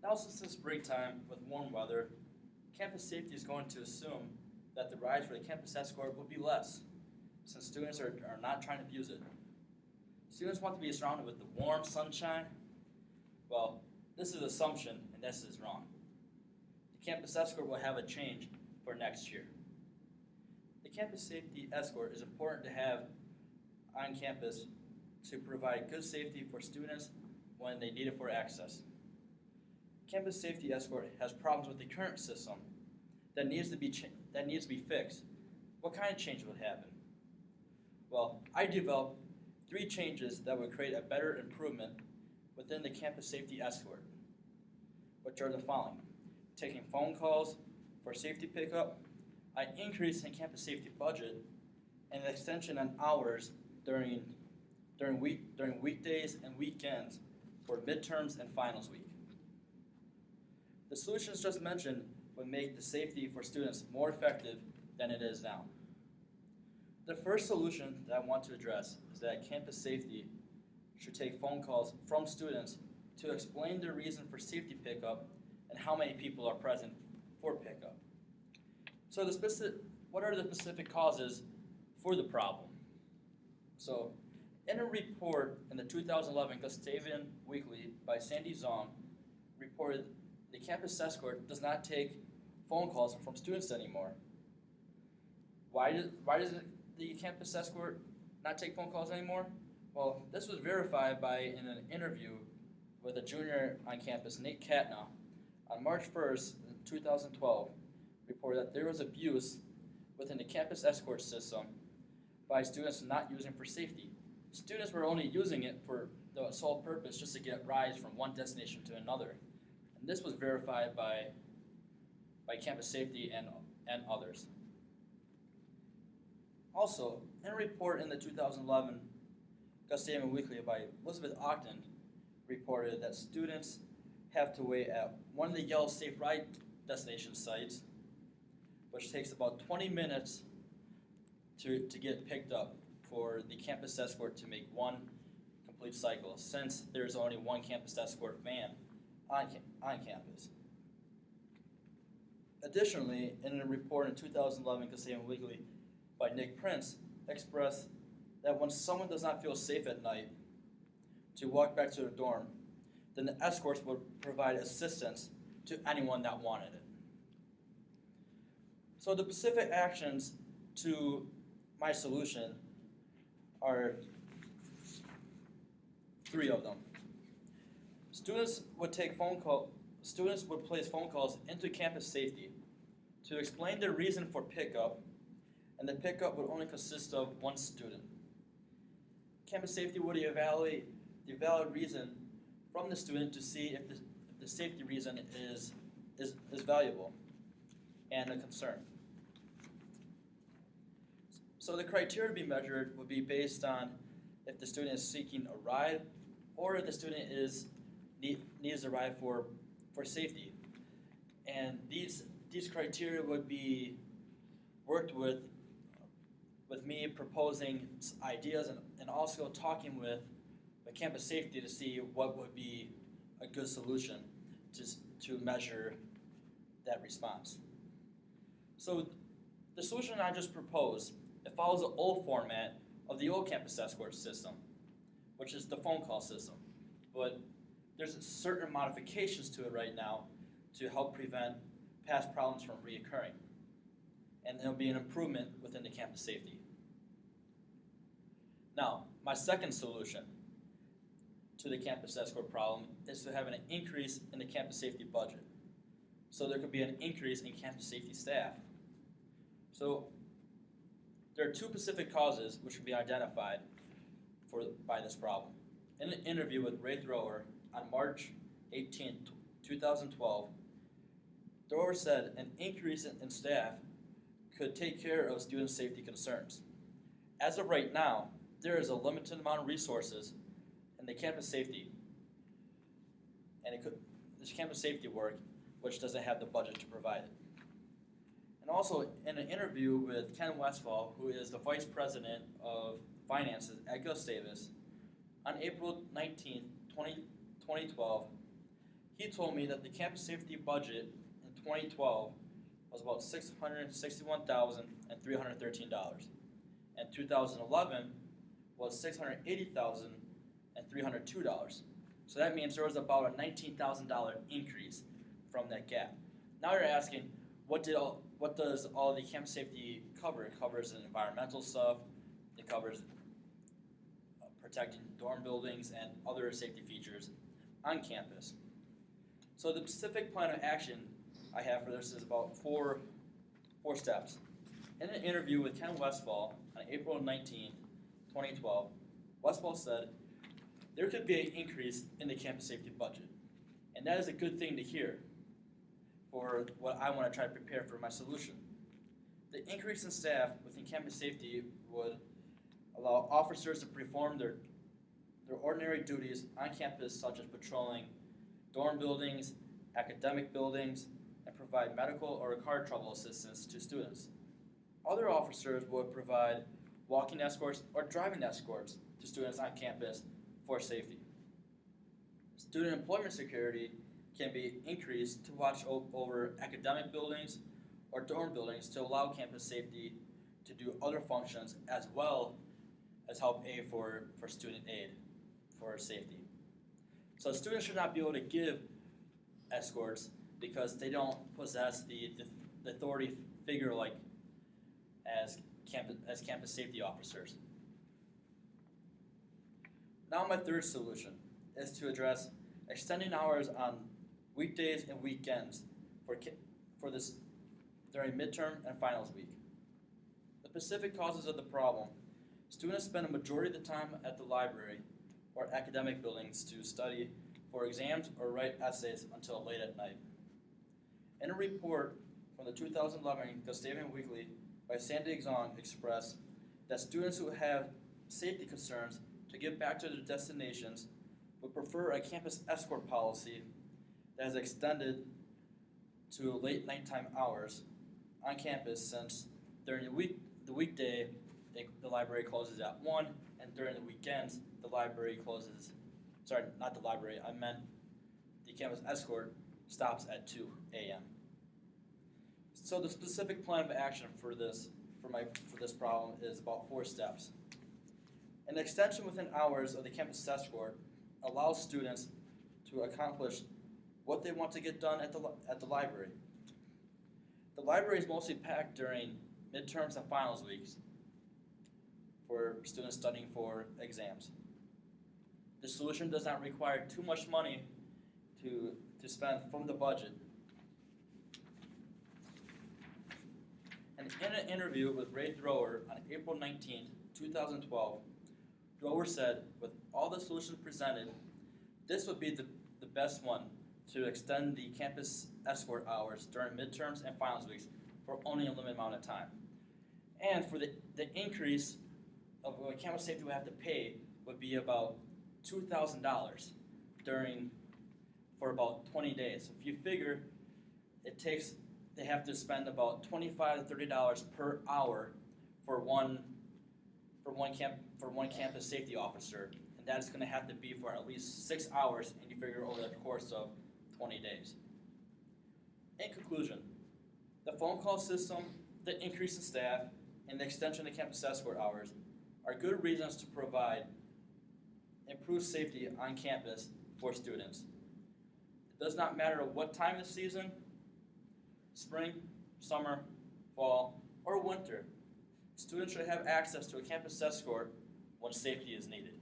Now, since it's springtime with warm weather, campus safety is going to assume that the rides for the campus escort will be less, since students are not trying to abuse it. Students want to be surrounded with the warm sunshine. Well, this is an assumption, and this is wrong. The campus escort will have a change for next year. The campus safety escort is important to have on campus to provide good safety for students when they need it for access. Campus safety escort has problems with the current system that needs to be fixed. What kind of change would happen? Well, I developed three changes that would create a better improvement within the campus safety escort, which are the following: taking phone calls for safety pickup, an increase in campus safety budget, and an extension on hours during weekdays and weekends for midterms and finals week. The solutions just mentioned would make the safety for students more effective than it is now. The first solution that I want to address is that campus safety should take phone calls from students to explain their reason for safety pickup and how many people are present for pickup. So what are the specific causes for the problem? So in a report in the 2011 Gustavian Weekly by Sandy Zong, reported the campus escort does not take phone calls from students anymore. Why does the campus escort not take phone calls anymore? Well, this was verified in an interview with a junior on campus, Nate Katna, on March 1st, 2012, reported that there was abuse within the campus escort system by students not using for safety. Students were only using it for the sole purpose just to get rides from one destination to another. And this was verified by campus safety and others. Also, in a report in the 2011 Gustavian Weekly by Elizabeth Ogden, reported that students have to wait at one of the Yellow Safe Ride destination sites, which takes about 20 minutes to get picked up for the campus escort to make one complete cycle, since there's only one campus escort van on campus. Additionally, in a report in 2011 Gustavian Weekly by Nick Prince, expressed that when someone does not feel safe at night to walk back to their dorm, then the escorts would provide assistance to anyone that wanted it. So the specific actions to my solution are three of them. Students would place phone calls into campus safety to explain their reason for pickup, and the pickup would only consist of one student. Campus safety would evaluate the valid reason from the student to see if the safety reason is valuable and a concern. So the criteria to be measured would be based on if the student is seeking a ride or if the student needs a ride for safety. And these criteria would be worked with me proposing ideas and also talking with the campus safety to see what would be a good solution to measure that response. So the solution I just proposed, it follows the old format of the old campus escort system, which is the phone call system. But there's certain modifications to it right now to help prevent past problems from reoccurring. And there'll be an improvement within the campus safety. Now, my second solution to the campus escort problem is to have an increase in the campus safety budget. So there could be an increase in campus safety staff. So there are two specific causes which can be identified by this problem. In an interview with Ray Thrower on March 18, 2012, Thrower said an increase in staff could take care of student safety concerns. As of right now, there is a limited amount of resources in the campus safety, and this campus safety work, which doesn't have the budget to provide it. And also, in an interview with Ken Westfall, who is the Vice President of Finances at Gustavus, on April 19, 2012, He told me that the campus safety budget in 2012 was about $661,313, and 2011 was $680,302. So that means there was about a $19,000 increase from that gap. Now you're asking, what does all the campus safety cover? It covers environmental stuff. It covers protecting dorm buildings and other safety features on campus. So the specific plan of action I have for this is about four steps. In an interview with Ken Westfall on April 19, 2012, Westfall said there could be an increase in the campus safety budget. And that is a good thing to hear for what I want to try to prepare for my solution. The increase in staff within campus safety would allow officers to perform their ordinary duties on campus, such as patrolling dorm buildings, academic buildings, and provide medical or car trouble assistance to students. Other officers would provide walking escorts or driving escorts to students on campus for safety. Student employment security can be increased to watch over academic buildings or dorm buildings to allow campus safety to do other functions as well as help aid for student aid for safety. So students should not be able to give escorts because they don't possess the authority figure like as campus safety officers. Now my third solution is to address extending hours on weekdays and weekends for this during midterm and finals week. The specific causes of the problem: students spend a majority of the time at the library or academic buildings to study for exams or write essays until late at night. In a report from the 2011 Gustavian Weekly by Sandy Zong expressed that students who have safety concerns to get back to their destinations would prefer a campus escort policy that is extended to late nighttime hours on campus, since during the weekday, the library closes at 1, and during the weekends, the library closes, sorry, not the library, I meant the campus escort stops at 2 a.m. So the specific plan of action for this problem is about 4 steps. An extension within hours of the campus escort allows students to accomplish what they want to get done at the library. The library is mostly packed during midterms and finals weeks for students studying for exams. The solution does not require too much money to spend from the budget. And in an interview with Ray Thrower on April 19, 2012, Thrower said, with all the solutions presented, this would be the best one to extend the campus escort hours during midterms and finals weeks for only a limited amount of time. And for the increase of what campus safety would have to pay would be about $2,000 for about 20 days. So if you figure they have to spend about $25 to $30 per hour for one campus safety officer, and that's going to have to be for at least 6 hours, and you figure over the course of 20 days. In conclusion, the phone call system, the increase in staff, and the extension of campus escort hours are good reasons to provide improved safety on campus for students. It does not matter what time of the season, spring, summer, fall, or winter, students should have access to a campus escort when safety is needed.